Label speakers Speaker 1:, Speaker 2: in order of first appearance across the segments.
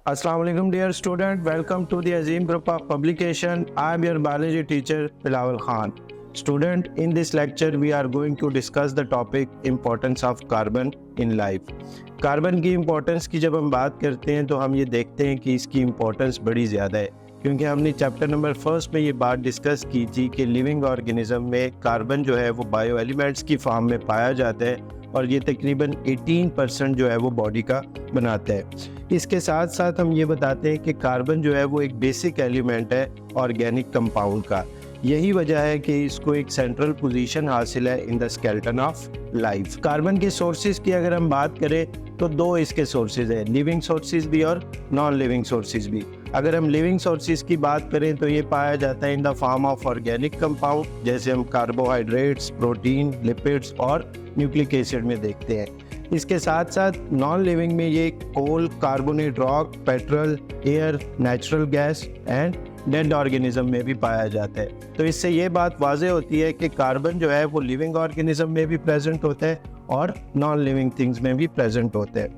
Speaker 1: Assalamu alaikum dear student, welcome to the Azim group of publication. I am your biology teacher Bilawal Khan. Student, in this lecture we are going to discuss the topic importance of carbon in life. Carbon की importance की जब हम बात करते हैं तो हम ये देखते हैं कि इसकी इम्पोर्टेंस बड़ी ज़्यादा है, क्योंकि हमने चैप्टर नंबर फर्स्ट में ये बात डिस्कस की थी कि लिविंग ऑर्गेनिज्म में कार्बन जो है वो बायो एलिमेंट्स की फॉर्म में पाया जाता है और ये तकरीबन 18% जो है वो बॉडी का बनाता है। इसके साथ साथ हम ये बताते हैं कि कार्बन जो है वो एक बेसिक एलिमेंट है ऑर्गेनिक कंपाउंड का। यही वजह है कि इसको एक सेंट्रल पोजीशन हासिल है इन the skeleton of life. Carbon के सोर्सेज की अगर हम बात करें तो दो इसके सोर्सेज हैं, लिविंग सोर्सेज भी और नॉन लिविंग सोर्सेज भी। अगर हम लिविंग सोर्सेज की बात करें तो ये पाया जाता है in the form of organic compound, जैसे हम कार्बोहाइड्रेट्स, प्रोटीन, लिपिड्स और न्यूक्लिक एसिड में देखते हैं। इसके साथ साथ नॉन लिविंग में ये coal, carbonate rock, petrol, air, natural gas and dead organism में भी पाया जाता है। तो इससे ये बात वाज़े होती है कि कार्बन जो है वो लिविंग ऑर्गेनिज्म में भी प्रेजेंट होता है और नॉन लिविंग थिंग्स में भी प्रेजेंट होता है।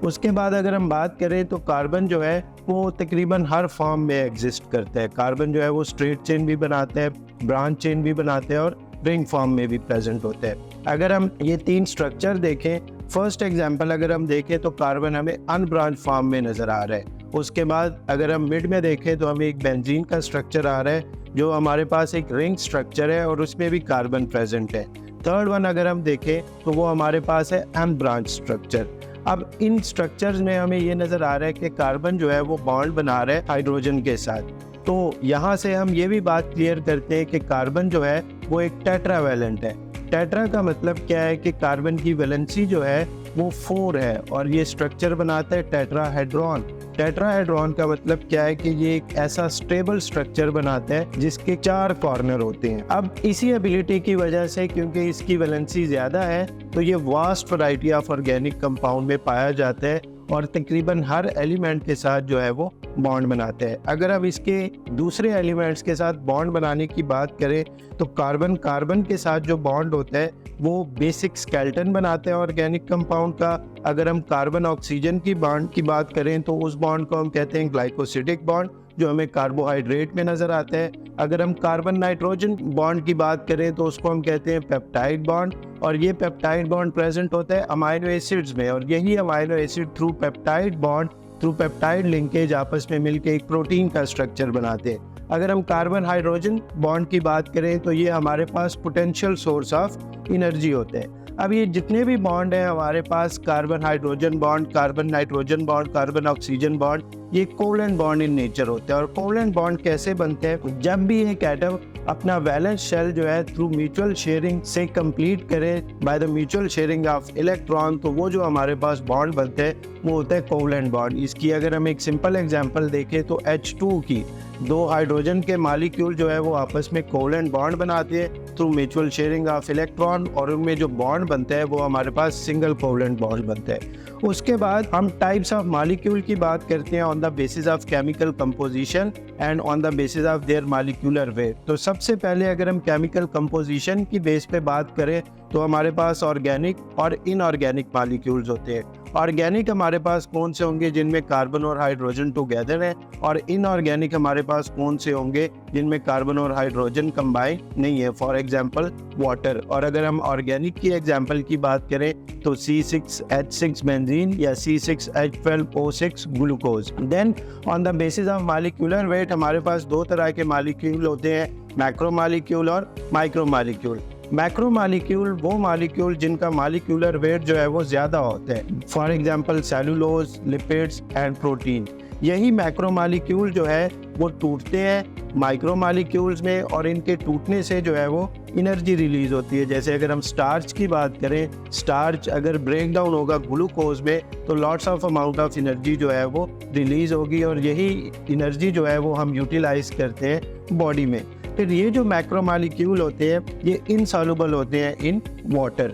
Speaker 1: उसके बाद अगर हम बात करें तो कार्बन जो है वो तकरीबन हर फॉर्म में एग्जिस्ट करता है। कार्बन जो है वो स्ट्रेट चेन भी बनाता है, ब्रांच चेन भी बनाते हैं और रिंग फॉर्म में भी प्रेजेंट होता है। अगर हम ये तीन स्ट्रक्चर देखें, फर्स्ट एग्जांपल अगर हम देखें तो कार्बन हमें अनब्रांच फॉर्म में नज़र आ रहा है। उसके बाद अगर हम मिड में देखें तो हमें एक बेंजीन का स्ट्रक्चर आ रहा है जो हमारे पास एक रिंग स्ट्रक्चर है और उसमें भी कार्बन प्रेजेंट है। थर्ड वन अगर हम देखें तो वो हमारे पास है अनब्रांच स्ट्रक्चर। अब इन स्ट्रक्चर्स में हमें ये नज़र आ रहा है कि कार्बन जो है वो बॉन्ड बना रहा है हाइड्रोजन के साथ। तो यहाँ से हम ये भी बात क्लियर करते हैं कि कार्बन जो है वो एक टेट्रावैलेंट है। टेट्रा का मतलब क्या है कि कार्बन की वैलेंसी जो है वो 4 है और ये स्ट्रक्चर बनाता है टेट्राहेड्रॉन। टेट्राहेड्रॉन का मतलब क्या है कि ये एक ऐसा स्टेबल स्ट्रक्चर बनाता है जिसके 4 कॉर्नर होते हैं। अब इसी एबिलिटी की वजह से, क्योंकि इसकी वैलेंसी ज़्यादा है, तो ये vast variety of organic compound में पाया जाता है और तकरीबन हर एलिमेंट के साथ जो है वो बॉन्ड बनाते हैं। अगर अब इसके दूसरे एलिमेंट्स के साथ बॉन्ड बनाने की बात करें तो कार्बन के साथ जो बॉन्ड होता है वो बेसिक स्केलेटन बनाते हैं ऑर्गेनिक कंपाउंड का। अगर हम कार्बन ऑक्सीजन की बॉन्ड की बात करें तो उस बॉन्ड को हम कहते हैं ग्लाइकोसिडिक बॉन्ड, जो हमें कार्बोहाइड्रेट में नज़र आता है। अगर हम कार्बन नाइट्रोजन बॉन्ड की बात करें तो उसको हम कहते हैं पेप्टाइड बॉन्ड, और ये पेप्टाइड बॉन्ड प्रेजेंट होता है अमाइनो एसिड्स में, और यही amino acid through peptide bond, through peptide linkage आपस में मिलकर एक प्रोटीन का स्ट्रक्चर बनाते हैं। अगर हम कार्बन हाइड्रोजन बॉन्ड की बात करें तो ये हमारे पास पोटेंशियल सोर्स ऑफ एनर्जी होते हैं। अब ये जितने भी बॉन्ड हैं हमारे पास, carbon hydrogen bond, carbon nitrogen bond, carbon oxygen bond, ये कोवलेंट बॉन्ड इन नेचर होते हैं। और कोवलेंट बॉन्ड कैसे बनते हैं? जब भी एक एटम अपना वैलेंस शेल जो है थ्रू म्यूचुअल शेयरिंग से कंप्लीट करे by the mutual sharing of electron, तो वो जो हमारे पास बॉन्ड बनते हैं वो होता है कोवलेंट बॉन्ड। इसकी अगर हम एक सिंपल एग्जांपल देखें तो H2 की 2 हाइड्रोजन के मॉलिक्यूल जो है वो आपस में कोवलेंट बॉन्ड बनाते हैं through mutual sharing of electron, और उनमें जो बॉन्ड बनता है वो हमारे पास सिंगल कोवलेंट बॉन्ड बनता है। उसके बाद हम टाइप्स ऑफ मॉलिक्यूल की बात करते हैं on the basis of chemical composition and on the basis of their molecular weight. तो सबसे पहले अगर हम केमिकल कंपोजिशन की बेस पे बात करें तो हमारे पास ऑर्गेनिक और इनऑर्गेनिक मॉलिक्यूल्स होते हैं। ऑर्गेनिक हमारे पास कौन से होंगे? जिनमें कार्बन और हाइड्रोजन टुगेदर है, और इनऑर्गेनिक हमारे पास कौन से होंगे? जिनमें कार्बन और हाइड्रोजन कंबाइन नहीं है, फॉर एग्जांपल वाटर। और अगर हम ऑर्गेनिक की एग्जांपल की बात करें तो C6H6 बेंजीन या C6H12O6 glucose. Then on the basis of molecular weight हमारे पास 2 तरह के मॉलिक्यूल होते हैं, मैक्रो मॉलिक्यूल और माइक्रो मॉलिक्यूल। मैक्रो मॉलिक्यूल वो मॉलिक्यूल जिनका मॉलिक्यूलर वेट जो है वो ज़्यादा होता है, for example cellulose, lipids and protein. यही मैक्रो मॉलिक्यूल जो है वो टूटते हैं माइक्रो मॉलिक्यूल्स में, और इनके टूटने से जो है वो एनर्जी रिलीज होती है। जैसे अगर हम स्टार्च की बात करें, स्टार्च अगर ब्रेक डाउन होगा ग्लूकोज में तो lots of amount of energy जो है वो रिलीज होगी, और यही एनर्जी जो है वो हम यूटिलाइज करते हैं बॉडी में। फिर ये जो मैक्रो मॉलिक्यूल होते हैं ये इनसॉल्युबल होते हैं इन वाटर।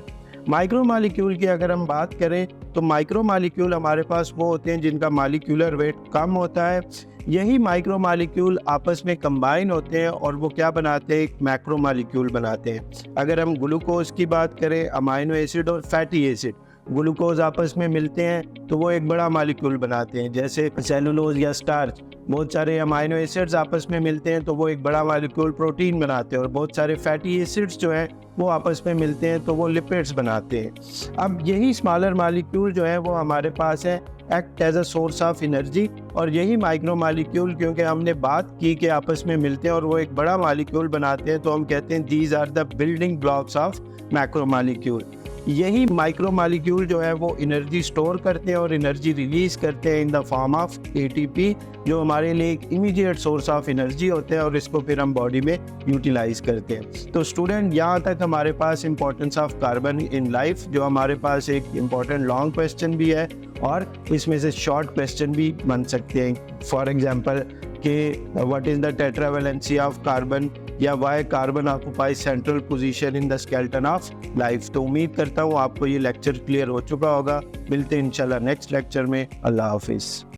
Speaker 1: माइक्रो मॉलिक्यूल की अगर हम बात करें तो माइक्रो मॉलिक्यूल हमारे पास वो होते हैं जिनका मॉलिक्यूलर वेट कम होता है। यही माइक्रो मॉलिक्यूल आपस में कंबाइन होते हैं और वो क्या बनाते हैं? एक मैक्रो मॉलिक्यूल बनाते हैं। अगर हम ग्लूकोज की बात करें, अमाइनो एसिड और फैटी एसिड, ग्लूकोज आपस में मिलते हैं तो वो एक बड़ा मालिक्यूल बनाते हैं। जैसे सेलुलोज या स्टार्च, बहुत सारे अमाइनो एसिड्स आपस में मिलते हैं तो वो एक बड़ा मालिक्यूल प्रोटीन बनाते हैं, और बहुत सारे फैटी एसिड्स जो हैं वो आपस में मिलते हैं तो वो लिपिड्स बनाते हैं। अब यही स्मॉलर मालिक्यूल जो है वो हमारे पास है, act as a source of energy, और यही माइक्रो मालिक्यूल क्योंकि हमने बात की कि आपस में मिलते हैं और वो एक बड़ा मालिक्यूल बनाते हैं, तो हम कहते हैं these are the building blocks of macro molecule. यही माइक्रो मालिक्यूल जो है वो एनर्जी स्टोर करते हैं और एनर्जी रिलीज करते हैं in the form of ATP, जो हमारे लिए एक इमीडिएट सोर्स ऑफ एनर्जी होते हैं, और इसको फिर हम बॉडी में यूटिलाइज करते हैं। तो स्टूडेंट, यहाँ तक हमारे पास importance of carbon in life, जो हमारे पास एक इम्पॉर्टेंट लॉन्ग क्वेश्चन भी है और इसमें से शॉर्ट क्वेश्चन भी बन सकते हैं। फॉर एग्जाम्पल कि what is the tetravalency of carbon, या why carbon occupies central position in the skeleton of life. तो उम्मीद करता हूँ आपको ये लेक्चर क्लियर हो चुका होगा। मिलते हैं इंशाल्लाह नेक्स्ट लेक्चर में। अल्लाह हाफिज़।